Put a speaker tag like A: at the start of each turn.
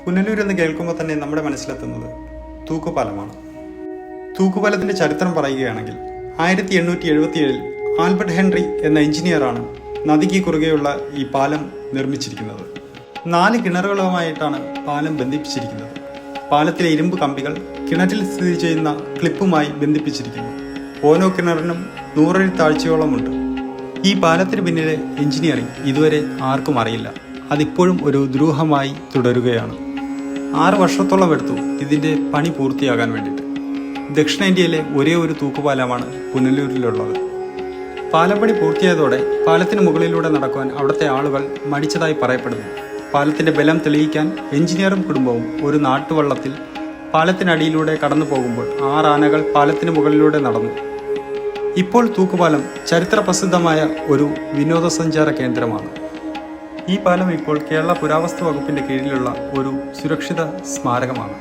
A: പുനലൂർ എന്ന് കേൾക്കുമ്പോൾ തന്നെ നമ്മുടെ മനസ്സിലെത്തുന്നത് തൂക്കുപാലമാണ്. തൂക്കുപാലത്തിൻ്റെ ചരിത്രം പറയുകയാണെങ്കിൽ 1877 ആൽബർട്ട് ഹെൻറി എന്ന എഞ്ചിനീയറാണ് നദിക്ക് കുറുകെയുള്ള ഈ പാലം നിർമ്മിച്ചിരിക്കുന്നത്. 4 കിണറുകളുമായിട്ടാണ് പാലം ബന്ധിപ്പിച്ചിരിക്കുന്നത്. പാലത്തിലെ ഇരുമ്പ് കമ്പികൾ കിണറ്റിൽ സ്ഥിതി ചെയ്യുന്ന ക്ലിപ്പുമായി ബന്ധിപ്പിച്ചിരിക്കുന്നു. ഓരോ കിണറിനും 100 അടി താഴ്ചയോളമുണ്ട്. ഈ പാലത്തിന് പിന്നിലെ എഞ്ചിനീയറിംഗ് ഇതുവരെ ആർക്കും അറിയില്ല. അതിപ്പോഴും ഒരു ദുരൂഹമായി തുടരുകയാണ്. 6 വർഷത്തോളം എടുത്തു ഇതിൻ്റെ പണി പൂർത്തിയാകാൻ വേണ്ടിയിട്ട്. ദക്ഷിണേന്ത്യയിലെ ഒരേ ഒരു തൂക്കുപാലമാണ് പുനലൂരിലുള്ളത്. പാലം പണി പൂർത്തിയായതോടെ പാലത്തിന് മുകളിലൂടെ നടക്കുവാൻ അവിടുത്തെ ആളുകൾ മടിച്ചതായി പറയപ്പെടുന്നു. പാലത്തിൻ്റെ ബലം തെളിയിക്കാൻ എഞ്ചിനീയറും കുടുംബവും ഒരു നാട്ടുവള്ളത്തിൽ പാലത്തിനടിയിലൂടെ കടന്നു പോകുമ്പോൾ 6 ആനകൾ പാലത്തിന് മുകളിലൂടെ നടന്നു. ഇപ്പോൾ തൂക്കുപാലം ചരിത്ര പ്രസിദ്ധമായ ഒരു വിനോദസഞ്ചാര കേന്ദ്രമാണ്. ഈ പാലം ഇപ്പോൾ കേരള പുരാവസ്തു വകുപ്പിൻ്റെ കീഴിലുള്ള ഒരു സുരക്ഷിത സ്മാരകമാണ്.